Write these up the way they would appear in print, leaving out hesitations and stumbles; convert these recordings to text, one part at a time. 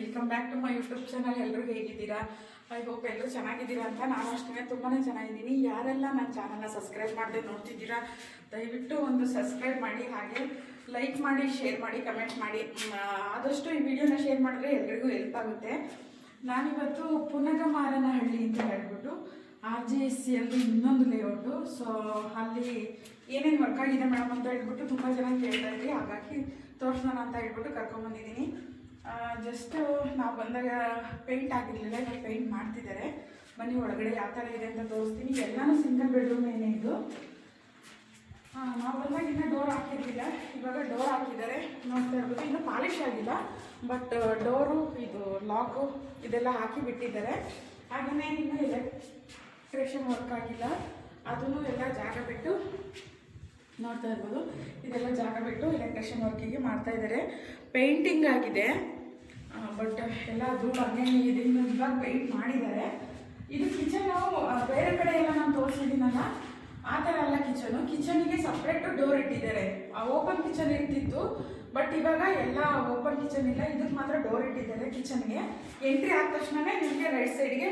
Welcome back to my YouTube channel. ಎಲ್ಲರೂ ಹೇಗಿದ್ದೀರಾ? I hope ಎಲ್ಲರೂ ಚೆನ್ನಾಗಿದ್ದೀರಾ ಅಂತ. ನಾನು ಅಷ್ಟೇ ತುಂಬಾ ಚೆನ್ನಾಗಿದ್ದೀನಿ. ಯಾರೆಲ್ಲ ನನ್ನ ಚಾನಲ್ನ ಸಬ್ಸ್ಕ್ರೈಬ್ ಮಾಡದೆ ನೋಡ್ತಿದ್ದೀರಾ ದಯವಿಟ್ಟು ಒಂದು ಸಬ್ಸ್ಕ್ರೈಬ್ ಮಾಡಿ, ಹಾಗೆ ಲೈಕ್ ಮಾಡಿ, ಶೇರ್ ಮಾಡಿ, ಕಮೆಂಟ್ ಮಾಡಿ. ಆದಷ್ಟು ಈ ವಿಡಿಯೋನ ಶೇರ್ ಮಾಡಿದ್ರೆ ಎಲ್ರಿಗೂ ಹೆಲ್ಪ್ ಆಗುತ್ತೆ. ನಾನಿವತ್ತು ಪುನಗಮಾರನಹಳ್ಳಿ ಅಂತ ಹೇಳ್ಬಿಟ್ಟು RGSC ಅಲ್ಲಿ ಇನ್ನೊಂದು ಲೇಔಟು. ಸೊ ಅಲ್ಲಿ ಏನೇನು ವರ್ಕ್ ಆಗಿದೆ ಮೇಡಮ್ ಅಂತ ಹೇಳ್ಬಿಟ್ಟು ತುಂಬ ಜನ ಕೇಳ್ತಾ ಇದ್ರಿ, ಹಾಗಾಗಿ ತೋರಿಸೋಣ ಅಂತ ಹೇಳ್ಬಿಟ್ಟು ಕರ್ಕೊಂಡ್ಬಂದಿದ್ದೀನಿ. ಜಸ್ಟ್ ನಾವು ಬಂದಾಗ ಪೇಂಟ್ ಆಗಿರಲಿಲ್ಲ, ಇವಾಗ ಪೇಂಟ್ ಮಾಡ್ತಿದ್ದಾರೆ. ಬನ್ನಿ ಒಳಗಡೆ ಯಾವ ಥರ ಇದೆ ಅಂತ ತೋರಿಸ್ತೀನಿ. ಎಲ್ಲನೂ ಸಿಂಗಲ್ ಬೆಡ್ರೂಮ್ ಏನೇ ಇದು. ನಾವು ಬಂದಾಗ ಇನ್ನೂ ಡೋರ್ ಹಾಕಿರಲಿಲ್ಲ, ಇವಾಗ ಡೋರ್ ಹಾಕಿದ್ದಾರೆ ನೋಡ್ತಾ ಇರ್ಬೋದು. ಇನ್ನೂ ಪಾಲಿಶ್ ಆಗಿಲ್ಲ, ಬಟ್ ಡೋರು ಇದು ಲಾಕು ಇದೆಲ್ಲ ಹಾಕಿ ಬಿಟ್ಟಿದ್ದಾರೆ. ಹಾಗೆಯೇ ಇನ್ನೂ ಎಲೆಕ್ಟ್ರಿಷಿಯನ್ ವರ್ಕ್ ಆಗಿಲ್ಲ, ಅದನ್ನು ಎಲ್ಲ ಜಾಗ ಬಿಟ್ಟು ನೋಡ್ತಾ ಇರ್ಬೋದು. ಇದೆಲ್ಲ ಜಾಗ ಬಿಟ್ಟು ಎಲೆಕ್ಟ್ರಿಷಿಯನ್ ವರ್ಕಿಗೆ ಮಾಡ್ತಾ ಇದ್ದಾರೆ. ಪೇಂಟಿಂಗ್ ಆಗಿದೆ, ಬಟ್ ಎಲ್ಲ ಧೂಳು ಹಂಗೆ ಇದೆ. ಇವಾಗ ಪೇಂಟ್ ಮಾಡಿದ್ದಾರೆ. ಇದು ಕಿಚನು ಬೇರೆ ಕಡೆ ಎಲ್ಲ ನಾನು ತೋರಿಸಿದ್ದೀನಲ್ಲ ಆ ಥರ ಅಲ್ಲ ಕಿಚನು. ಕಿಚನಿಗೆ ಸಪ್ರೇಟು ಡೋರ್ ಇಟ್ಟಿದ್ದಾರೆ. ಓಪನ್ ಕಿಚನ್ ಇರ್ತಿತ್ತು, ಬಟ್ ಇವಾಗ ಎಲ್ಲ ಓಪನ್ ಕಿಚನ್ ಇಲ್ಲ, ಇದಕ್ಕೆ ಮಾತ್ರ ಡೋರ್ ಇಟ್ಟಿದ್ದಾರೆ. ಕಿಚನ್ಗೆ ಎಂಟ್ರಿ ಆದ ತಕ್ಷಣವೇ ನಿಮಗೆ ರೈಟ್ ಸೈಡ್ಗೆ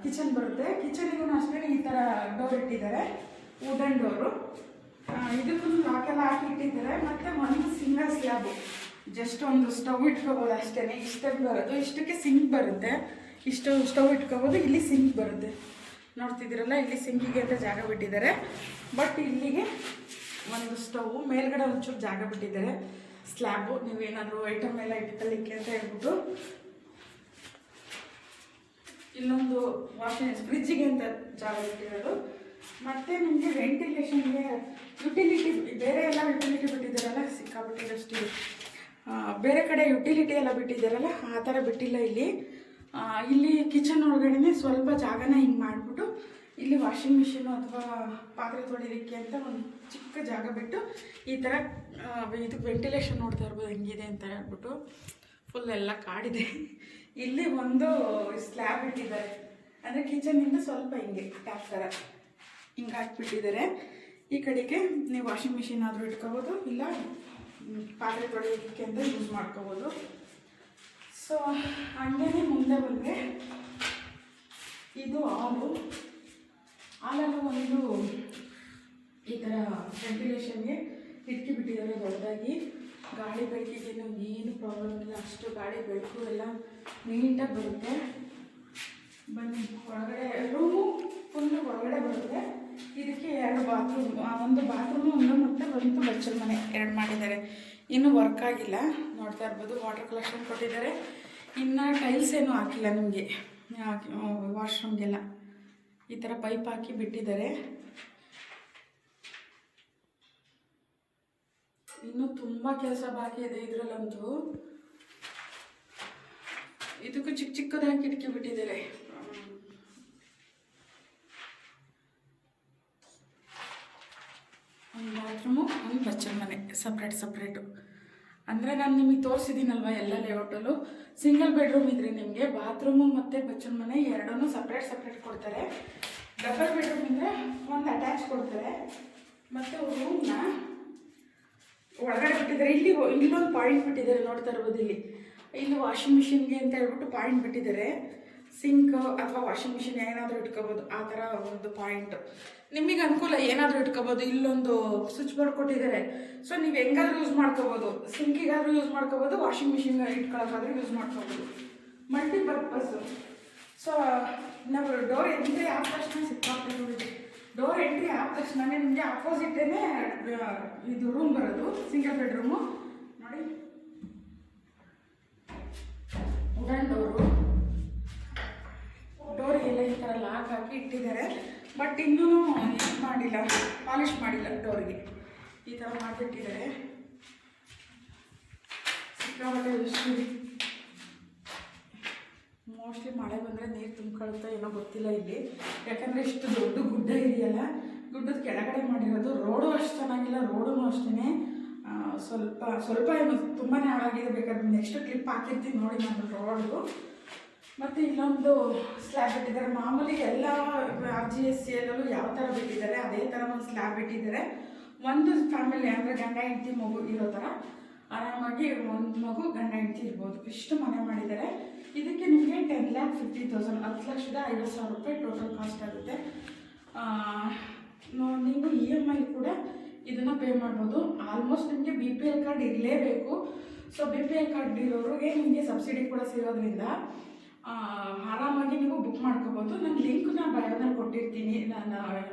ಕಿಚನ್ ಬರುತ್ತೆ. ಕಿಚನಿಗೂ ಅಷ್ಟೇ ಈ ಥರ ಡೋರ್ ಇಟ್ಟಿದ್ದಾರೆ, ವುಡನ್ ಡೋರು. ಇದಕ್ಕೂ ಲಾಕೆಲ್ಲ ಹಾಕಿ ಇಟ್ಟಿದ್ದಾರೆ. ಮತ್ತು ಒಂದು ಸಿಂಗಲ್ ಸ್ಲ್ಯಾಬು, ಜಸ್ಟ್ ಒಂದು ಸ್ಟವ್ ಇಟ್ಕೋಬೋದು ಅಷ್ಟೇ. ಇಷ್ಟಕ್ಕೆ ಬರೋದು, ಇಷ್ಟಕ್ಕೆ ಸಿಂಕ್ ಬರುತ್ತೆ. ಇಷ್ಟು ಸ್ಟವ್ ಇಟ್ಕೋಬೋದು, ಇಲ್ಲಿ ಸಿಂಕ್ ಬರುತ್ತೆ. ನೋಡ್ತಿದ್ದೀರಲ್ಲ, ಇಲ್ಲಿ ಸಿಂಕಿಗೆ ಅಂತ ಜಾಗ ಬಿಟ್ಟಿದ್ದಾರೆ. ಬಟ್ ಇಲ್ಲಿಗೆ ಒಂದು ಸ್ಟವ್, ಮೇಲ್ಗಡೆ ಒಂಚೂರು ಜಾಗ ಬಿಟ್ಟಿದ್ದಾರೆ. ಸ್ಲ್ಯಾಬು ನೀವೇನಾದರೂ ಐಟಮ್ ಎಲ್ಲ ಇಟ್ಕೊಳ್ಳಿಕ್ಕೆ ಅಂತ ಹೇಳ್ಬಿಟ್ಟು. ಇಲ್ಲೊಂದು ಫ್ರಿಜ್ಜಿಗೆ ಅಂತ ಜಾಗ ಬಿಟ್ಟಿರೋದು. ಮತ್ತು ನಿಮಗೆ ವೆಂಟಿಲೇಷನ್ಗೆ ಯುಟಿಲಿಟಿ, ಬೇರೆ ಎಲ್ಲ ಯುಟಿಲಿಟಿ ಬಿಟ್ಟಿದ್ದಾರಲ್ಲ ಸಿಕ್ಕಾಬಿಟ್ಟಿರೋಷ್ಟು. ಬೇರೆ ಕಡೆ ಯುಟಿಲಿಟಿ ಎಲ್ಲ ಬಿಟ್ಟಿದ್ದಾರಲ್ಲ ಆ ಥರ ಬಿಟ್ಟಿಲ್ಲ ಇಲ್ಲಿ. ಇಲ್ಲಿ ಕಿಚನ್ ಒಳಗಡೆ ಸ್ವಲ್ಪ ಜಾಗನ ಹಿಂಗೆ ಮಾಡಿಬಿಟ್ಟು ಇಲ್ಲಿ ವಾಷಿಂಗ್ ಮಿಷಿನು ಅಥವಾ ಪಾತ್ರೆ ತೊಳಿಲಿಕ್ಕೆ ಅಂತ ಒಂದು ಚಿಕ್ಕ ಜಾಗ ಬಿಟ್ಟು ಈ ಥರ ಇದು ವೆಂಟಿಲೇಷನ್ ನೋಡ್ತಾ ಇರ್ಬೋದು ಹೆಂಗಿದೆ ಅಂತ ಹೇಳ್ಬಿಟ್ಟು. ಫುಲ್ ಎಲ್ಲ ಕಾಡಿದೆ. ಇಲ್ಲಿ ಒಂದು ಸ್ಲ್ಯಾಬ್ ಇಟ್ಟಿದ್ದಾರೆ, ಅಂದರೆ ಕಿಚನಿಂದ ಸ್ವಲ್ಪ ಹಿಂಗೆ ಟ್ಯಾಪ್ ಥರ ಹಿಂಗೆ ಹಾಕಿಬಿಟ್ಟಿದ್ದಾರೆ. ಈ ಕಡೆಗೆ ನೀವು ವಾಷಿಂಗ್ ಮಿಷಿನ್ ಆದರೂ ಇಟ್ಕೋಬೋದು, ಇಲ್ಲ ಪಾತ್ರೆ ತೊಳೆಯೋದಕ್ಕೆ ಅಂತ ಯೂಸ್ ಮಾಡ್ಕೋಬೋದು. ಸೊ ಹಂಗೇ ಮುಂದೆ ಬಂದರೆ ಇದು ಹಾಲಲ್ಲೂ ಒಂದು ಈ ಥರ ವೆಂಟಿಲೇಷನ್ಗೆ ಕಿಟಕಿ ಬಿಟ್ಟಿದ್ದಾರೆ ದೊಡ್ಡದಾಗಿ. ಗಾಳಿ ಬೆಳಕಿಗೆ ಏನು ಪ್ರಾಬ್ಲಮ್ ಇಲ್ಲ, ಅಷ್ಟು ಗಾಳಿ ಬೆಳಕು ಎಲ್ಲ ನೀಟಾಗಿ ಬರುತ್ತೆ. ಬನ್ನಿ ಒಳಗಡೆ, ರೂಮು ಫುಲ್ಲು ಒಳಗಡೆ ಬರುತ್ತೆ. ಇದಕ್ಕೆ 2 ಬಾತ್ರೂಮ್, ಒಂದು ಬಾತ್ರೂಮು ಮತ್ತು ಬಚ್ಚಲ ಮನೆ 2 ಮಾಡಿದ್ದಾರೆ. ಇನ್ನೂ ವರ್ಕ್ ಆಗಿಲ್ಲ, ನೋಡ್ತಾ ಇರ್ಬೋದು. ವಾಟರ್ ಕಲೆಕ್ಷನ್ ಕೊಟ್ಟಿದ್ದಾರೆ. ಇನ್ನು ಟೈಲ್ಸ್ ಏನೂ ಹಾಕಿಲ್ಲ ನಿಮಗೆ, ವಾಶ್ರೂಮ್ಗೆಲ್ಲ ಈ ಥರ ಪೈಪ್ ಹಾಕಿ ಬಿಟ್ಟಿದ್ದಾರೆ. ಇನ್ನೂ ತುಂಬ ಕೆಲಸ ಬಾಕಿ ಇದೆ ಇದರಲ್ಲಂತೂ. ಇದಕ್ಕೂ ಚಿಕ್ಕ ಚಿಕ್ಕದಾಗಿ ಕಿಟಕಿ ಬಿಟ್ಟಿದ್ದಾರೆ. ಒಂದು ಬಾತ್ರೂಮು, ಒಂದು ಬಚ್ಚಲ ಮನೆ ಸಪ್ರೇಟು. ಅಂದರೆ ನಾನು ನಿಮಗೆ ತೋರಿಸಿದ್ದೀನಲ್ವ ಎಲ್ಲ ಲೇಔಟಲ್ಲೂ ಸಿಂಗಲ್ ಬೆಡ್ರೂಮ್ ಇದ್ರೆ ನಿಮಗೆ ಬಾತ್ರೂಮು ಮತ್ತು ಬಚ್ಚಲ ಮನೆ ಎರಡೂ ಸಪ್ರೇಟ್ ಕೊಡ್ತಾರೆ. ಡಬಲ್ ಬೆಡ್ರೂಮ್ ಇದ್ದರೆ ಒಂದು ಅಟ್ಯಾಚ್ ಕೊಡ್ತಾರೆ. ಮತ್ತು ರೂಮ್ನ ಒಳಗಡೆ ಬಿಟ್ಟಿದ್ದಾರೆ. ಇಲ್ಲೊಂದು ಪಾಯಿಂಟ್ ಬಿಟ್ಟಿದ್ದಾರೆ, ನೋಡ್ತಾ ಇರ್ಬೋದು. ಇಲ್ಲಿ ವಾಷಿಂಗ್ ಮಿಷಿನ್ಗೆ ಅಂತ ಹೇಳ್ಬಿಟ್ಟು ಪಾಯಿಂಟ್ ಬಿಟ್ಟಿದ್ದಾರೆ. ಸಿಂಕ್ ಅಥವಾ ವಾಷಿಂಗ್ ಮಿಷಿನ್ ಏನಾದರೂ ಇಟ್ಕೋಬೋದು, ಆ ಥರ ಒಂದು ಪಾಯಿಂಟು. ನಿಮಗೆ ಅನುಕೂಲ ಏನಾದರೂ ಇಟ್ಕೋಬೋದು. ಇಲ್ಲೊಂದು ಸ್ವಿಚ್ ಬೋರ್ಡ್ ಕೊಟ್ಟಿದ್ದಾರೆ. ಸೊ ನೀವು ಹೆಂಗಾದ್ರೂ ಯೂಸ್ ಮಾಡ್ಕೋಬೋದು. ಸಿಂಕಿಗಾದರೂ ಯೂಸ್ ಮಾಡ್ಕೋಬೋದು, ವಾಷಿಂಗ್ ಮಿಷಿನ್ ಇಟ್ಕೊಳ್ಳೋಕ್ಕಾದ್ರೂ ಯೂಸ್ ಮಾಡ್ಕೋಬೋದು. ಮಲ್ಟಿಪರ್ಪಸ್ಸು. ಸೊ ನಾವು ಡೋರ್ ಎಂಟ್ರಿ ಆದ ತಕ್ಷಣ ಸಿಕ್ಕಾಗ್ತಿದ್ದೀವಿ. ಡೋರ್ ಎಂಟ್ರಿ ಆದ ತಕ್ಷಣ ನಿಮಗೆ ಆಪೋಸಿಟೇ ಇದು ರೂಮ್ ಬರೋದು, ಸಿಂಗಲ್ ಬೆಡ್ರೂಮು. ನೋಡಿ, ವುಡನ್ ಡೋರಿಗೆಲ್ಲ ಈ ಥರ ಲಾಕ್ ಹಾಕಿ ಇಟ್ಟಿದ್ದಾರೆ. ಬಟ್ ಇನ್ನೂ ಇದು ಮಾಡಿಲ್ಲ, ಪಾಲಿಷ್ ಮಾಡಿಲ್ಲ ಡೋರಿಗೆ. ಈ ಥರ ಮಾಡಿಬಿಟ್ಟಿದ್ದಾರೆ. ಸಿಕ್ಕಾಪಟ್ಟೆ ಎಷ್ಟು ಮೋಸ್ಟ್ಲಿ ಮಳೆ ಬಂದರೆ ನೀರು ತುಂಬ್ಕೊಳುತ್ತೋ ಏನೋ ಗೊತ್ತಿಲ್ಲ ಇಲ್ಲಿ. ಯಾಕಂದರೆ ಇಷ್ಟು ದೊಡ್ಡ ಗುಡ್ಡ ಇದೆಯಲ್ಲ, ಗುಡ್ಡದ ಕೆಳಗಡೆ ಮಾಡಿರೋದು. ರೋಡು ಅಷ್ಟು ಚೆನ್ನಾಗಿಲ್ಲ, ರೋಡೂ ಅಷ್ಟೇ ಸ್ವಲ್ಪ ಏನು ತುಂಬಾ ಹಾಳಾಗಿದೆ. ಬೇಕಾದ್ರೆ ನೆಕ್ಸ್ಟ್ ಕ್ಲಿಪ್ ಹಾಕಿರ್ತೀನಿ ನೋಡಿ ನಾನು ರೋಡು. ಮತ್ತು ಇಲ್ಲೊಂದು ಸ್ಲ್ಯಾಬ್ ಬಿಟ್ಟಿದ್ದಾರೆ. ಮಾಮೂಲಿ ಎಲ್ಲ RGSC ಎಲ್ಲೂ ಯಾವ ಥರ ಬಿಟ್ಟಿದ್ದಾರೆ ಅದೇ ಥರ ಒಂದು ಸ್ಲ್ಯಾಬ್ ಬಿಟ್ಟಿದ್ದಾರೆ. ಒಂದು ಫ್ಯಾಮಿಲಿ ಅಂದರೆ ಗಂಡ ಹೆಂಡತಿ ಮಗು ಇರೋ ಥರ ಆರಾಮಾಗಿ ಒಂದು ಮಗು ಗಂಡ ಹೆಂಡತಿ ಇರ್ಬೋದು. ಇಷ್ಟು ಮನೆ ಮಾಡಿದ್ದಾರೆ. ಇದಕ್ಕೆ ನಿಮಗೆ 10,50,000 10,50,000 ರೂಪಾಯಿ ಟೋಟಲ್ ಕಾಸ್ಟ್ ಆಗುತ್ತೆ. ನೀವು EMI ಕೂಡ ಇದನ್ನು ಪೇ ಮಾಡ್ಬೋದು. ಆಲ್ಮೋಸ್ಟ್ ನಿಮಗೆ BPL ಕಾರ್ಡ್ ಇರಲೇಬೇಕು. ಸೊ BPL ಕಾರ್ಡ್ ಇರೋರಿಗೆ ನಿಮಗೆ ಸಬ್ಸಿಡಿ ಕೂಡ ಸಿಗೋದ್ರಿಂದ ಆರಾಮಾಗಿ ನೀವು ಬುಕ್ ಮಾಡ್ಕೋಬೋದು. ನಾನು ಲಿಂಕ್ನ ಬಯೋನಲ್ಲಿ ಕೊಟ್ಟಿರ್ತೀನಿ, ನಾನು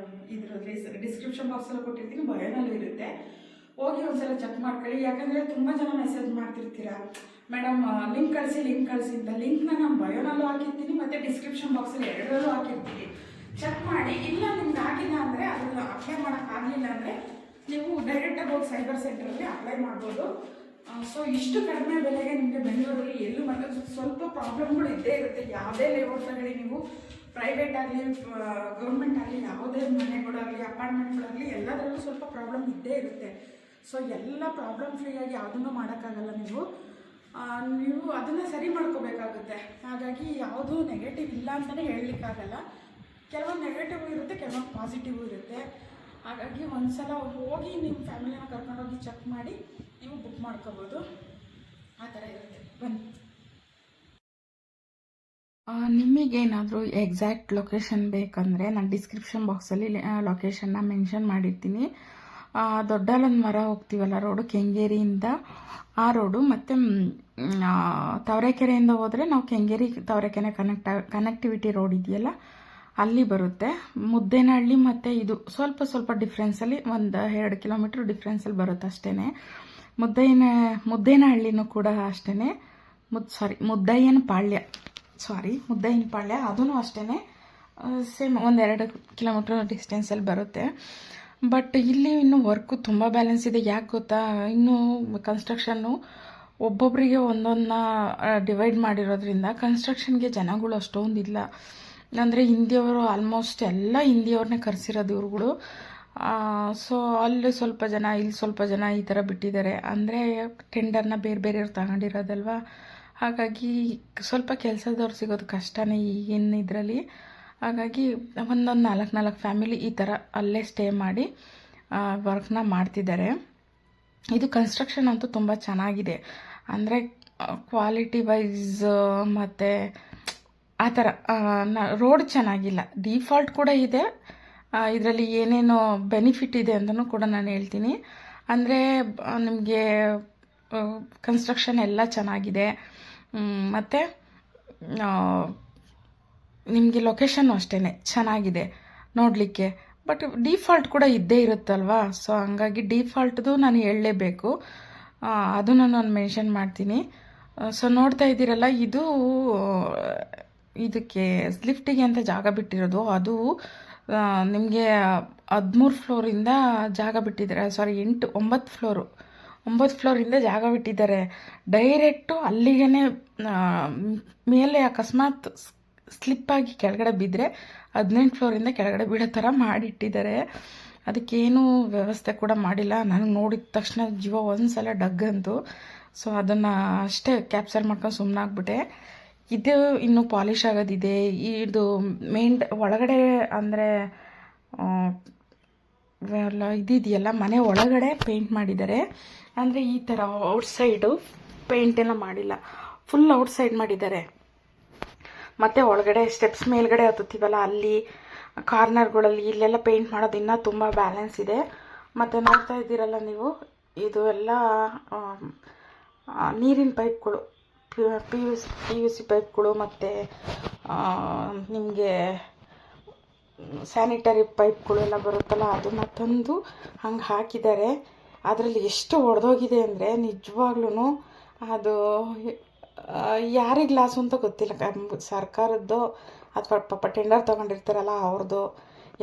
ಇದರಲ್ಲಿ ಡಿಸ್ಕ್ರಿಪ್ಷನ್ ಬಾಕ್ಸಲ್ಲಿ ಕೊಟ್ಟಿರ್ತೀನಿ, ಬಯೋನಲ್ಲಿ ಇರುತ್ತೆ. ಹೋಗಿ ಒಂದ್ಸಲ ಚೆಕ್ ಮಾಡ್ಕೊಳ್ಳಿ. ಯಾಕಂದರೆ ತುಂಬ ಜನ ಮೆಸೇಜ್ ಮಾಡ್ತಿರ್ತೀರ, ಮೇಡಮ್ ಲಿಂಕ್ ಕಳಿಸಿ ಅಂತ. ಲಿಂಕ್ನ ನಾನು ಬಯೋನಲ್ಲೂ ಹಾಕಿರ್ತೀನಿ ಮತ್ತು ಡಿಸ್ಕ್ರಿಪ್ಷನ್ ಬಾಕ್ಸಲ್ಲಿ ಎರಡರಲ್ಲೂ ಹಾಕಿರ್ತೀನಿ. ಚೆಕ್ ಮಾಡಿ. ಇಲ್ಲ ನಿಮ್ಗೆ ಆಗಿಲ್ಲ ಅಂದರೆ, ಅದನ್ನು ಅಪ್ಲೈ ಮಾಡೋಕ್ಕಾಗಲಿಲ್ಲ ಅಂದರೆ ನೀವು ಡೈರೆಕ್ಟಾಗಿ ಹೋಗಿ ಸೈಬರ್ ಸೆಂಟ್ರಲ್ಲಿ ಅಪ್ಲೈ ಮಾಡ್ಬೋದು. ಸೊ ಇಷ್ಟು ಕಡಿಮೆ ಬೆಲೆಗೆ ನಿಮಗೆ ಬೆಂಗಳೂರಲ್ಲಿ ಎಲ್ಲೂ ಮತ್ತು ಸ್ವಲ್ಪ ಪ್ರಾಬ್ಲಮ್ಗಳು ಇದ್ದೇ ಇರುತ್ತೆ. ಯಾವುದೇ ಲೇಔಟ್ ತಗೊಳ್ಳಿ ನೀವು, ಪ್ರೈವೇಟ್ ಆಗಲಿ ಗೌರ್ಮೆಂಟ್ ಆಗಲಿ, ಯಾವುದೇ ಮನೆಗಳಾಗಲಿ ಅಪಾರ್ಟ್ಮೆಂಟ್ಗಳಾಗಲಿ ಎಲ್ಲದರಲ್ಲೂ ಸ್ವಲ್ಪ ಪ್ರಾಬ್ಲಮ್ ಇದ್ದೇ ಇರುತ್ತೆ. ಸೊ ಎಲ್ಲ ಪ್ರಾಬ್ಲಮ್ ಫ್ರೀಯಾಗಿ ಯಾವುದನ್ನು ಮಾಡೋಕ್ಕಾಗಲ್ಲ. ನೀವು ಅದನ್ನು ಸರಿ ಮಾಡ್ಕೋಬೇಕಾಗುತ್ತೆ. ಹಾಗಾಗಿ ಯಾವುದೂ ನೆಗೆಟಿವ್ ಇಲ್ಲ ಅಂತಲೇ ಹೇಳಲಿಕ್ಕಾಗಲ್ಲ. ಕೆಲವೊಂದು ನೆಗೆಟಿವ್ ಇರುತ್ತೆ, ಕೆಲವೊಂದು ಪಾಸಿಟಿವ್ ಇರುತ್ತೆ. ಹಾಗಾಗಿ ಒಂದು ಸಲ ಹೋಗಿ ನಿಮ್ಮ ಫ್ಯಾಮಿಲಿನ ಕರ್ಕೊಂಡೋಗಿ ಚೆಕ್ ಮಾಡಿ ನೀವು ಬುಕ್ ಮಾಡ್ಕೋಬೋದು. ಆ ಥರ ಇರುತ್ತೆ. ಬನ್ನಿ. ನಿಮಗೇನಾದರೂ ಎಕ್ಸಾಕ್ಟ್ ಲೊಕೇಶನ್ ಬೇಕಂದರೆ ನಾನು ಡಿಸ್ಕ್ರಿಪ್ಷನ್ ಬಾಕ್ಸಲ್ಲಿ ಲೊಕೇಶನ್ನ ಮೆನ್ಷನ್ ಮಾಡಿರ್ತೀನಿ. ದೊಡ್ಡಾಲದ ಮರ ಹೋಗ್ತೀವಲ್ಲ ರೋಡು, ಕೆಂಗೇರಿಯಿಂದ ಆ ರೋಡು, ಮತ್ತು ತಾವರೆಕೆರೆಯಿಂದ ಹೋದರೆ ನಾವು ಕೆಂಗೇರಿ ತಾವರೆಕೆರೆ ಕನೆಕ್ಟಿವಿಟಿ ರೋಡ್ ಇದೆಯಲ್ಲ ಅಲ್ಲಿ ಬರುತ್ತೆ. ಮುದ್ದೇನಹಳ್ಳಿ ಮತ್ತು ಇದು ಸ್ವಲ್ಪ ಡಿಫ್ರೆನ್ಸಲ್ಲಿ 1-2 ಕಿಲೋಮೀಟ್ರ್ ಡಿಫ್ರೆನ್ಸಲ್ಲಿ ಬರುತ್ತೆ ಅಷ್ಟೇ. ಮುದ್ದೇನಹಳ್ಳಿನೂ ಕೂಡ ಅಷ್ಟೇ. ಮುದ್ದಯ್ಯನ ಪಾಳ್ಯ ಅದೂ ಅಷ್ಟೇ ಸೇಮ್ 1-2 ಕಿಲೋಮೀಟ್ರ್ ಡಿಸ್ಟೆನ್ಸಲ್ಲಿ ಬರುತ್ತೆ. ಬಟ್ ಇಲ್ಲಿ ಇನ್ನೂ ವರ್ಕು ತುಂಬ ಬ್ಯಾಲೆನ್ಸ್ ಇದೆ. ಯಾಕೆ ಗೊತ್ತಾ, ಇನ್ನೂ ಕನ್ಸ್ಟ್ರಕ್ಷನ್ನು ಒಬ್ಬೊಬ್ಬರಿಗೆ ಒಂದೊಂದನ್ನ ಡಿವೈಡ್ ಮಾಡಿರೋದ್ರಿಂದ ಕನ್ಸ್ಟ್ರಕ್ಷನ್ಗೆ ಜನಗಳು ಅಷ್ಟೊಂದಿಲ್ಲ. ಅಂದರೆ ಹಿಂದಿಯವರು ಆಲ್ಮೋಸ್ಟ್ ಎಲ್ಲ ಹಿಂದಿಯವ್ರನ್ನೇ ಕರೆಸಿರೋದು ಇವ್ರುಗಳು. ಸೊ ಅಲ್ಲಿ ಸ್ವಲ್ಪ ಜನ, ಇಲ್ಲಿ ಸ್ವಲ್ಪ ಜನ ಈ ಥರ ಬಿಟ್ಟಿದ್ದಾರೆ. ಅಂದರೆ ಟೆಂಡರ್ನ ಬೇರೆಯವ್ರು ತಗೊಂಡಿರೋದಲ್ವ. ಹಾಗಾಗಿ ಸ್ವಲ್ಪ ಕೆಲಸದವ್ರು ಸಿಗೋದು ಕಷ್ಟನೇ ಈಗಿನ ಇದರಲ್ಲಿ. ಹಾಗಾಗಿ ಒಂದೊಂದು 4 ಫ್ಯಾಮಿಲಿ ಈ ಥರ ಅಲ್ಲೇ ಸ್ಟೇ ಮಾಡಿ ವರ್ಕ್ನ ಮಾಡ್ತಿದ್ದಾರೆ. ಇದು ಕನ್ಸ್ಟ್ರಕ್ಷನ್ ಅಂತೂ ತುಂಬ ಚೆನ್ನಾಗಿದೆ. ಅಂದರೆ ಕ್ವಾಲಿಟಿ ವೈಸ್ ಮತ್ತು ಆ ಥರ ರೋಡ್ ಚೆನ್ನಾಗಿಲ್ಲ. ಡಿಫಾಲ್ಟ್ ಕೂಡ ಇದೆ. ಇದರಲ್ಲಿ ಏನೇನು ಬೆನಿಫಿಟ್ ಇದೆ ಅಂತಲೂ ಕೂಡ ನಾನು ಹೇಳ್ತೀನಿ. ಅಂದರೆ ನಿಮಗೆ ಕನ್ಸ್ಟ್ರಕ್ಷನ್ ಎಲ್ಲ ಚೆನ್ನಾಗಿದೆ. ಮತ್ತು ನಿಮಗೆ ಲೊಕೇಶನ್ನು ಅಷ್ಟೇ ಚೆನ್ನಾಗಿದೆ ನೋಡಲಿಕ್ಕೆ. ಬಟ್ ಡಿಫಾಲ್ಟ್ ಕೂಡ ಇದ್ದೇ ಇರುತ್ತಲ್ವಾ. ಸೊ ಹಂಗಾಗಿ ಡಿಫಾಲ್ಟ್ದು ನಾನು ಹೇಳಲೇಬೇಕು, ಅದನ್ನು ನಾನು ಮೆನ್ಷನ್ ಮಾಡ್ತೀನಿ. ಸೊ ನೋಡ್ತಾ ಇದ್ದೀರಲ್ಲ, ಇದಕ್ಕೆ ಲಿಫ್ಟಿಗೆ ಅಂತ ಜಾಗ ಬಿಟ್ಟಿರೋದು. ಅದು ನಿಮಗೆ 13 ಫ್ಲೋರಿಂದ ಜಾಗ ಬಿಟ್ಟಿದ್ದಾರೆ. 9 ಫ್ಲೋರಿಂದ ಜಾಗ ಬಿಟ್ಟಿದ್ದಾರೆ. ಡೈರೆಕ್ಟು ಅಲ್ಲಿಗೆ ಮೇಲೆ ಅಕಸ್ಮಾತ್ ಸ್ಲಿಪ್ಪಾಗಿ ಕೆಳಗಡೆ ಬಿದ್ದರೆ 18 ಫ್ಲೋರಿಂದ ಕೆಳಗಡೆ ಬೀಳೋ ಥರ ಮಾಡಿಟ್ಟಿದ್ದಾರೆ. ಅದಕ್ಕೇನು ವ್ಯವಸ್ಥೆ ಕೂಡ ಮಾಡಿಲ್ಲ. ನನಗೆ ನೋಡಿದ ತಕ್ಷಣ ಜೀವ ಒಂದ್ಸಲ ಡಗ್ಗಂತು. ಸೊ ಅದನ್ನು ಅಷ್ಟೇ ಕ್ಯಾಪ್ಚರ್ ಮಾಡ್ಕೊಂಡು ಸುಮ್ಮನಾಗ್ಬಿಟ್ಟೆ. ಇದು ಇನ್ನೂ ಪಾಲಿಷ್ ಆಗೋದಿದೆ. ಇದು ಮೇನ್ ಒಳಗಡೆ ಅಂದರೆ ಇದಿದೆಯಲ್ಲ, ಮನೆ ಒಳಗಡೆ ಪೇಂಟ್ ಮಾಡಿದ್ದಾರೆ. ಅಂದರೆ ಈ ಥರ ಔಟ್ಸೈಡು ಪೇಂಟೆಲ್ಲ ಮಾಡಿಲ್ಲ, ಫುಲ್ ಔಟ್ಸೈಡ್ ಮಾಡಿದ್ದಾರೆ. ಮತ್ತು ಒಳಗಡೆ ಸ್ಟೆಪ್ಸ್ ಮೇಲ್ಗಡೆ ಹತ್ತುತ್ತೀವಲ್ಲ, ಅಲ್ಲಿ ಕಾರ್ನರ್ಗಳಲ್ಲಿ ಇಲ್ಲೆಲ್ಲ ಪೇಂಟ್ ಮಾಡೋದು ಇನ್ನೂ ತುಂಬ ಬ್ಯಾಲೆನ್ಸ್ ಇದೆ. ಮತ್ತು ನೋಡ್ತಾ ಇದ್ದೀರಲ್ಲ ನೀವು, ಇದು ಎಲ್ಲ ನೀರಿನ ಪೈಪ್ಗಳು, PVC ಪೈಪ್ಗಳು, ಮತ್ತು ನಿಮಗೆ ಸ್ಯಾನಿಟರಿ ಪೈಪ್ಗಳು ಎಲ್ಲ ಬರುತ್ತಲ್ಲ, ಅದನ್ನು ತಂದು ಹಂಗೆ ಹಾಕಿದ್ದಾರೆ. ಅದರಲ್ಲಿ ಎಷ್ಟು ಒಡೆದೋಗಿದೆ ಅಂದರೆ ನಿಜವಾಗ್ಲೂ ಅದು ಯಾರಿಗೆ ಲಾಸು ಅಂತ ಗೊತ್ತಿಲ್ಲ. ಸರ್ಕಾರದ್ದು ಅಥವಾ ಪಾಪ ಟೆಂಡರ್ ತೊಗೊಂಡಿರ್ತಾರಲ್ಲ ಅವ್ರದ್ದು,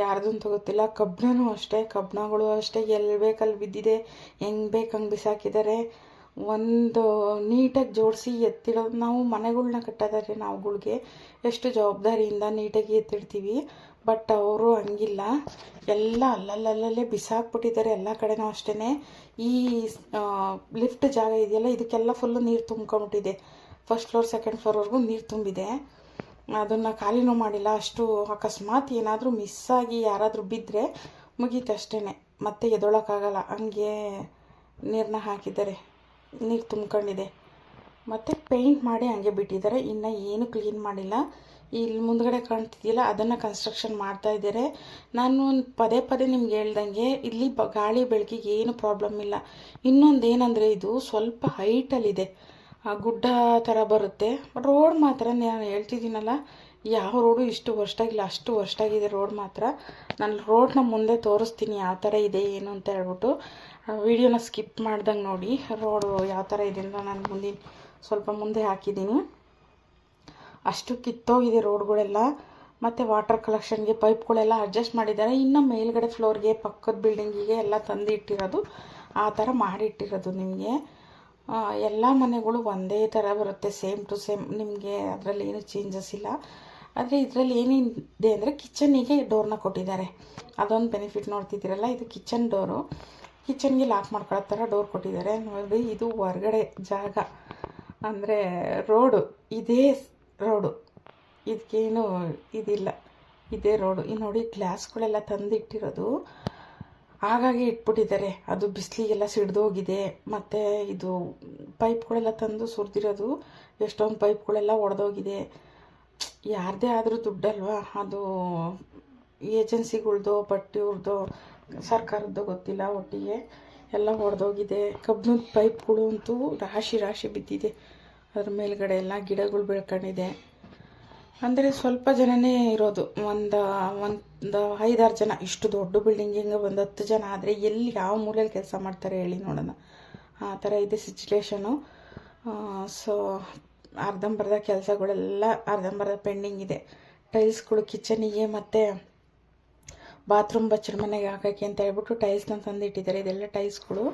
ಯಾರ್ದು ಅಂತ ಗೊತ್ತಿಲ್ಲ. ಕಬ್ಬಣನೂ ಅಷ್ಟೇ, ಕಬ್ಬಣಗಳು ಅಷ್ಟೇ ಎಲ್ಲಿ ಬೇಕಲ್ಲಿ ಬಿದ್ದಿದೆ, ಹೆಂಗೆ ಬೇಕು ಹಂಗೆ ಬಿಸಾಕಿದ್ದಾರೆ. ಒಂದು ನೀಟಾಗಿ ಜೋಡಿಸಿ ಎತ್ತಿಡೋದು. ನಾವು ಮನೆಗಳ್ನ ಕಟ್ಟೋದಾದ್ರೆ ನಾವುಗಳಿಗೆ ಎಷ್ಟು ಜವಾಬ್ದಾರಿಯಿಂದ ನೀಟಾಗಿ ಎತ್ತಿಡ್ತೀವಿ. ಬಟ್ ಅವರು ಹಂಗಿಲ್ಲ, ಎಲ್ಲ ಅಲ್ಲಲ್ಲೇ ಬಿಸಾಕ್ಬಿಟ್ಟಿದ್ದಾರೆ ಎಲ್ಲ ಕಡೆನೂ ಅಷ್ಟೇ. ಈ ಲಿಫ್ಟ್ ಜಾಗ ಇದೆಯಲ್ಲ, ಇದಕ್ಕೆಲ್ಲ ಫುಲ್ಲು ನೀರು ತುಂಬ್ಕೊಂಬಿಟ್ಟಿದೆ. 1st ಫ್ಲೋರ್ 2nd ಫ್ಲೋರ್ವರೆಗೂ ನೀರು ತುಂಬಿದೆ. ಅದನ್ನು ಖಾಲಿನೂ ಮಾಡಿಲ್ಲ. ಅಷ್ಟು ಅಕಸ್ಮಾತ್ ಏನಾದರೂ ಮಿಸ್ಸಾಗಿ ಯಾರಾದರೂ ಬಿದ್ದರೆ ಮುಗೀತಷ್ಟೇ, ಮತ್ತೆ ಎದೊಳಕ್ಕಾಗಲ್ಲ, ಹಂಗೆ ನೀರನ್ನ ಹಾಕಿದ್ದಾರೆ. ನೀರು ತುಂಬ್ಕೊಂಡಿದೆ. ಮತ್ತು ಪೇಂಟ್ ಮಾಡಿ ಹಂಗೆ ಬಿಟ್ಟಿದ್ದಾರೆ. ಇನ್ನು ಏನು ಕ್ಲೀನ್ ಮಾಡಿಲ್ಲ. ಇಲ್ಲಿ ಮುಂದ್ಗಡೆ ಕಾಣ್ತಿದೆಯಲ್ಲ ಅದನ್ನು ಕನ್ಸ್ಟ್ರಕ್ಷನ್ ಮಾಡ್ತಾಯಿದ್ದಾರೆ. ನಾನು ಪದೇ ಪದೇ ನಿಮ್ಗೆ ಹೇಳ್ದಂಗೆ ಇಲ್ಲಿ ಗಾಳಿ ಬೆಳಕಿಗೆ ಏನು ಪ್ರಾಬ್ಲಮ್ ಇಲ್ಲ. ಇನ್ನೊಂದು ಏನಂದರೆ ಇದು ಸ್ವಲ್ಪ ಹೈಟಲ್ಲಿದೆ, ಗುಡ್ಡ ಥರ ಬರುತ್ತೆ. ರೋಡ್ ಮಾತ್ರ ನಾನು ಹೇಳ್ತಿದ್ದೀನಲ್ಲ, ಯಾವ ರೋಡು ಇಷ್ಟು ವರ್ಷಾಗಿಲ್ಲ, ಅಷ್ಟು ವರ್ಷಾಗಿದೆ ರೋಡ್ ಮಾತ್ರ. ನಾನು ರೋಡ್ನ ಮುಂದೆ ತೋರಿಸ್ತೀನಿ ಯಾವ ಥರ ಇದೆ ಏನು ಅಂತ ಹೇಳ್ಬಿಟ್ಟು. ವಿಡಿಯೋನ ಸ್ಕಿಪ್ ಮಾಡ್ದಂಗೆ ನೋಡಿ ರೋಡು ಯಾವ ಥರ ಇದೆ ಅಂತ ನಾನು ಸ್ವಲ್ಪ ಮುಂದೆ ಹಾಕಿದ್ದೀನಿ. ಅಷ್ಟು ಕಿತ್ತೋಗಿದೆ ರೋಡ್ಗಳೆಲ್ಲ. ಮತ್ತು ವಾಟರ್ ಕಲೆಕ್ಷನ್ಗೆ ಪೈಪ್ಗಳೆಲ್ಲ ಅಡ್ಜಸ್ಟ್ ಮಾಡಿದ್ದಾರೆ. ಇನ್ನು ಮೇಲ್ಗಡೆ ಫ್ಲೋರ್ಗೆ ಪಕ್ಕದ ಬಿಲ್ಡಿಂಗಿಗೆ ಎಲ್ಲ ತಂದು ಇಟ್ಟಿರೋದು, ಆ ಥರ ಮಾಡಿಟ್ಟಿರೋದು. ನಿಮಗೆ ಎಲ್ಲ ಮನೆಗಳು ಒಂದೇ ಥರ ಬರುತ್ತೆ, ಸೇಮ್ ಟು ಸೇಮ್. ನಿಮಗೆ ಅದರಲ್ಲಿ ಏನು ಚೇಂಜಸ್ ಇಲ್ಲ. ಆದರೆ ಇದರಲ್ಲಿ ಏನಿದೆ ಅಂದರೆ ಕಿಚನ್ನಿಗೆ ಡೋರ್ನ ಕೊಟ್ಟಿದ್ದಾರೆ. ಅದೊಂದು ಬೆನಿಫಿಟ್ ನೋಡ್ತಿದ್ದೀರಲ್ಲ, ಇದು ಕಿಚನ್ ಡೋರು. ಕಿಚನ್ಗೆ ಲಾಕ್ ಮಾಡ್ಕೊಳ್ಳೋ ಥರ ಡೋರ್ ಕೊಟ್ಟಿದ್ದಾರೆ ನೋಡಿ. ಇದು ಹೊರಗಡೆ ಜಾಗ ಅಂದರೆ ರೋಡು, ಇದೇ ರೋಡು, ಇದಕ್ಕೇನು ಇದಿಲ್ಲ, ಇದೇ ರೋಡು. ಈ ನೋಡಿ ಗ್ಲಾಸ್ಗಳೆಲ್ಲ ತಂದಿಟ್ಟಿರೋದು, ಹಾಗಾಗಿ ಇಟ್ಬಿಟ್ಟಿದ್ದಾರೆ. ಅದು ಬಿಸಿಲಿಗೆಲ್ಲ ಸಿಡ್ದೋಗಿದೆ. ಮತ್ತು ಇದು ಪೈಪ್ಗಳೆಲ್ಲ ತಂದು ಸುರಿದಿರೋದು, ಎಷ್ಟೊಂದು ಪೈಪ್ಗಳೆಲ್ಲ ಒಡೆದೋಗಿದೆ. ಯಾರದೇ ಆದರೂ ದುಡ್ಡಲ್ವಾ, ಅದು ಏಜೆನ್ಸಿಗಳ್ದು ಬಟ್ ಇವ್ರದ್ದು ಸರ್ಕಾರದ್ದು ಗೊತ್ತಿಲ್ಲ, ಒಟ್ಟಿಗೆ ಎಲ್ಲ ಒಡೆದೋಗಿದೆ. ಕಬ್ಬಿಣದ ಪೈಪ್ಗಳು ಅಂತೂ ರಾಶಿ ರಾಶಿ ಬಿದ್ದಿದೆ. ಅದ್ರ ಮೇಲ್ಗಡೆ ಎಲ್ಲ ಗಿಡಗಳು ಬೆಳ್ಕೊಂಡಿದೆ. ಅಂದರೆ ಸ್ವಲ್ಪ ಜನನೇ ಇರೋದು, ಒಂದು 5-6 ಜನ. ಇಷ್ಟು ದೊಡ್ಡ ಬಿಲ್ಡಿಂಗಿಂಗೆ ಒಂದು 10 ಜನ ಆದರೆ ಎಲ್ಲಿ ಯಾವ ಮೂಲೆಯಲ್ಲಿ ಕೆಲಸ ಮಾಡ್ತಾರೆ ಹೇಳಿ ನೋಡೋಣ. ಆ ಥರ ಇದೆ ಸಿಚುವೇಶನು. ಸೊ ಅರ್ಧಂಬರ್ಧ ಕೆಲಸಗಳೆಲ್ಲ ಅರ್ಧಂಬರ್ಧ ಪೆಂಡಿಂಗ್ ಇದೆ. ಟೈಲ್ಸ್ಗಳು ಕಿಚನಿಗೆ ಮತ್ತು ಬಾತ್ರೂಮ್ ಬಚ್ಚಲ ಮನೆಗೆ ಹಾಕೋಕ್ಕೆ ಅಂತ ಹೇಳ್ಬಿಟ್ಟು ಟೈಲ್ಸ್ನ ತಂದಿಟ್ಟಿದ್ದಾರೆ. ಇದೆಲ್ಲ ಟೈಲ್ಸ್ಗಳು,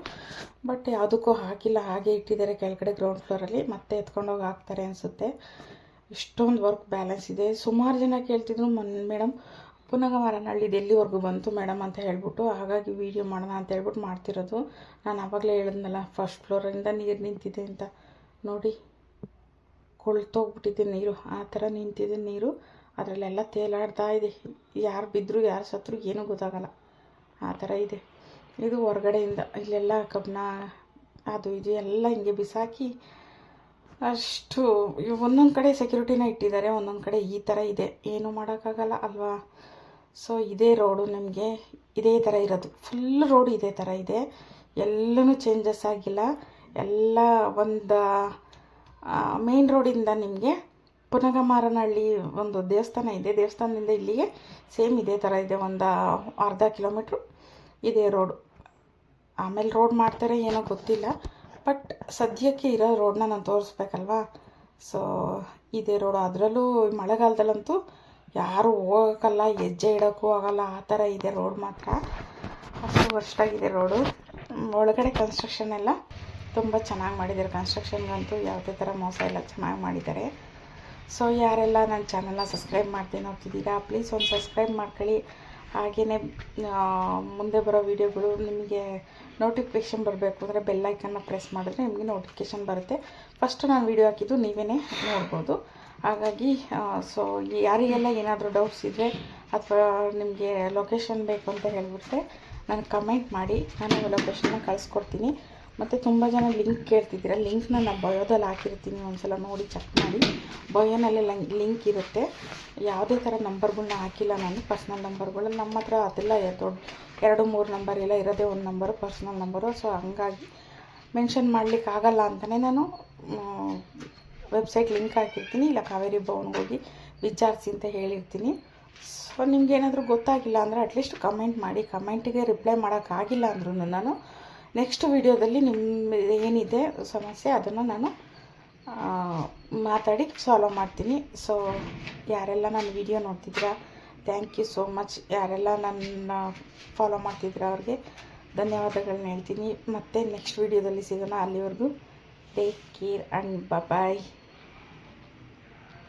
ಬಟ್ ಯಾವುದಕ್ಕೂ ಹಾಕಿಲ್ಲ, ಹಾಗೆ ಇಟ್ಟಿದ್ದಾರೆ ಕೆಳಗಡೆ ಗ್ರೌಂಡ್ ಫ್ಲೋರಲ್ಲಿ. ಮತ್ತೆ ಎತ್ಕೊಂಡೋಗಿ ಹಾಕ್ತಾರೆ ಅನಿಸುತ್ತೆ. ಇಷ್ಟೊಂದು ವರ್ಕ್ ಬ್ಯಾಲೆನ್ಸ್ ಇದೆ. ಸುಮಾರು ಜನ ಕೇಳ್ತಿದ್ರು, ಮೇಡಮ್ ಪುನಗಮಾರನಹಳ್ಳಿದು ಎಲ್ಲಿವರೆಗೂ ಬಂತು ಮೇಡಮ್ ಅಂತ ಹೇಳ್ಬಿಟ್ಟು. ಹಾಗಾಗಿ ವೀಡಿಯೋ ಮಾಡೋಣ ಅಂತ ಹೇಳ್ಬಿಟ್ಟು ಮಾಡ್ತಿರೋದು. ನಾನು ಆವಾಗಲೇ ಹೇಳಿದ್ನಲ್ಲ, ಫಸ್ಟ್ ಫ್ಲೋರಿಂದ ನೀರು ನಿಂತಿದೆ ಅಂತ. ನೋಡಿ ಕೊಳ್ತೋಗ್ಬಿಟ್ಟಿದೆ ನೀರು, ಆ ಥರ ನಿಂತಿದೆ ನೀರು. ಅದರಲ್ಲೆಲ್ಲ ತೇಲಾಡ್ತಾ ಇದೆ. ಯಾರು ಬಿದ್ದರು ಯಾರು ಸತ್ರು ಏನೂ ಗೊತ್ತಾಗಲ್ಲ, ಆ ಥರ ಇದೆ. ಇದು ಹೊರಗಡೆಯಿಂದ ಇಲ್ಲೆಲ್ಲ ಕಬ್ಬಣ ಅದು ಇದು ಎಲ್ಲ ಹಿಂಗೆ ಬಿಸಾಕಿ ಅಷ್ಟು ಒಂದೊಂದು ಕಡೆ ಸೆಕ್ಯೂರಿಟಿನ ಇಟ್ಟಿದ್ದಾರೆ, ಒಂದೊಂದು ಕಡೆ ಈ ಥರ ಇದೆ. ಏನೂ ಮಾಡೋಕ್ಕಾಗಲ್ಲ ಅಲ್ವಾ. ಸೊ ಇದೇ ರೋಡು ನಿಮಗೆ ಇದೇ ಥರ ಇರೋದು. ಫುಲ್ ರೋಡು ಇದೇ ಥರ ಇದೆ, ಎಲ್ಲೂ ಚೇಂಜಸ್ ಆಗಿಲ್ಲ. ಎಲ್ಲ ಒಂದು ಮೇನ್ ರೋಡಿಂದ ನಿಮಗೆ ಪುನಗಮಾರನಹಳ್ಳಿ ಒಂದು ದೇವಸ್ಥಾನ ಇದೆ, ದೇವಸ್ಥಾನದಿಂದ ಇಲ್ಲಿಗೆ ಸೇಮ್ ಇದೇ ಥರ ಇದೆ. ಒಂದು ಅರ್ಧ ಕಿಲೋಮೀಟ್ರು ಇದೇ ರೋಡು. ಆಮೇಲೆ ರೋಡ್ ಮಾಡ್ತಾರೆ ಏನೋ ಗೊತ್ತಿಲ್ಲ, ಬಟ್ ಸದ್ಯಕ್ಕೆ ಇರೋ ರೋಡನ್ನ ನಾನು ತೋರಿಸ್ಬೇಕಲ್ವಾ. ಸೊ ಇದೇ ರೋಡು. ಅದರಲ್ಲೂ ಮಳೆಗಾಲದಲ್ಲಂತೂ ಯಾರು ಹೋಗೋಕ್ಕಲ್ಲ, ಹೆಜ್ಜೆ ಇಡೋಕ್ಕೂ ಆಗೋಲ್ಲ, ಆ ಥರ ಇದೆ ರೋಡ್ ಮಾತ್ರ. ಅಷ್ಟು ವರ್ಷಾಗಿದೆ ರೋಡು. ಒಳಗಡೆ ಕನ್ಸ್ಟ್ರಕ್ಷನ್ ಎಲ್ಲ ತುಂಬ ಚೆನ್ನಾಗಿ ಮಾಡಿದ್ದಾರೆ. ಕನ್ಸ್ಟ್ರಕ್ಷನ್ಗಂತೂ ಯಾವುದೇ ಥರ ಮೋಸ ಇಲ್ಲ, ಚೆನ್ನಾಗಿ ಮಾಡಿದ್ದಾರೆ. ಸೊ ಯಾರೆಲ್ಲ ನನ್ನ ಚಾನಲ್ನ ಸಬ್ಸ್ಕ್ರೈಬ್ ಮಾಡ್ತೀನಿ ನೋಡ್ತಿದ್ದೀರಾ, ಪ್ಲೀಸ್ ಒಂದು ಸಬ್ಸ್ಕ್ರೈಬ್ ಮಾಡ್ಕೊಳ್ಳಿ. ಹಾಗೆಯೇ ಮುಂದೆ ಬರೋ ವೀಡಿಯೋಗಳು ನಿಮಗೆ ನೋಟಿಫಿಕೇಷನ್ ಬರಬೇಕು ಅಂದರೆ ಬೆಲ್ಲೈಕನ್ನ ಪ್ರೆಸ್ ಮಾಡಿದ್ರೆ ನಿಮಗೆ ನೋಟಿಫಿಕೇಷನ್ ಬರುತ್ತೆ. ಫಸ್ಟು ನಾನು ವೀಡಿಯೋ ಹಾಕಿದ್ದು ನೀವೇ ನೋಡ್ಬೋದು. ಹಾಗಾಗಿ ಸೊ ಯಾರಿಗೆಲ್ಲ ಏನಾದರೂ ಡೌಟ್ಸ್ ಇದ್ದರೆ ಅಥವಾ ನಿಮಗೆ ಲೊಕೇಶನ್ ಬೇಕು ಅಂತ ಹೇಳಿಬಿಟ್ರೆ ನನಗೆ ಕಮೆಂಟ್ ಮಾಡಿ, ನಾನು ಲೊಕೇಶನ್ನ ಕಳಿಸ್ಕೊಡ್ತೀನಿ. ಮತ್ತು ತುಂಬ ಜನ ಲಿಂಕ್ ಕೇಳ್ತಿದ್ದೀರ, ಲಿಂಕ್ನ ನಾನು ಬಯೋದಲ್ಲಿ ಹಾಕಿರ್ತೀನಿ, ಒಂದ್ಸಲ ನೋಡಿ ಚೆಕ್ ಮಾಡಿ. ಬಯೋನಲ್ಲಿ ಲಿಂಕ್ ಇರುತ್ತೆ. ಯಾವುದೇ ಥರ ನಂಬರ್ಗಳ್ನ ಹಾಕಿಲ್ಲ ನಾನು, ಪರ್ಸ್ನಲ್ ನಂಬರ್ಗಳು. ನಮ್ಮ ಹತ್ರ ಅದೆಲ್ಲ ದೊಡ್ಡ 2-3 ನಂಬರ್ ಎಲ್ಲ ಇರೋದೇ ಒಂದು ನಂಬರು, ಪರ್ಸ್ನಲ್ ನಂಬರು. ಸೊ ಹಂಗಾಗಿ ಮೆನ್ಷನ್ ಮಾಡಲಿಕ್ಕಾಗಲ್ಲ ಅಂತಲೇ ನಾನು ವೆಬ್ಸೈಟ್ ಲಿಂಕ್ ಹಾಕಿರ್ತೀನಿ, ಇಲ್ಲ ಕಾವೇರಿ ಭವನ್ಗೆ ಹೋಗಿ ವಿಚಾರಿಸಿ ಅಂತ ಹೇಳಿರ್ತೀನಿ. ಸೊ ನಿಮ್ಗೆ ಏನಾದರೂ ಗೊತ್ತಾಗಿಲ್ಲ ಅಂದರೆ ಅಟ್ಲೀಸ್ಟ್ ಕಮೆಂಟ್ ಮಾಡಿ. ಕಮೆಂಟಿಗೆ ರಿಪ್ಲೈ ಮಾಡೋಕ್ಕಾಗಿಲ್ಲ ಅಂದ್ರೂ ನಾನು ನೆಕ್ಸ್ಟ್ ವೀಡಿಯೋದಲ್ಲಿ ನಿಮ್ಮ ಏನಿದೆ ಸಮಸ್ಯೆ ಅದನ್ನು ನಾನು ಮಾತಾಡಿ ಸಾಲ್ವ್ ಮಾಡ್ತೀನಿ. ಸೊ ಯಾರೆಲ್ಲ ನನ್ನ ವಿಡಿಯೋ ನೋಡ್ತಿದ್ದೀರಾ, ಥ್ಯಾಂಕ್ ಯು ಸೋ ಮಚ್. ಯಾರೆಲ್ಲ ನನ್ನ ಫಾಲೋ ಮಾಡ್ತಿದ್ದೀರಾ ಅವ್ರಿಗೆ ಧನ್ಯವಾದಗಳನ್ನ ಹೇಳ್ತೀನಿ. ಮತ್ತು ನೆಕ್ಸ್ಟ್ ವೀಡಿಯೋದಲ್ಲಿ ಸಿಗೋಣ. ಅಲ್ಲಿವರೆಗೂ ಟೇಕ್ ಕೇರ್ ಆ್ಯಂಡ್ ಬಾಯ್.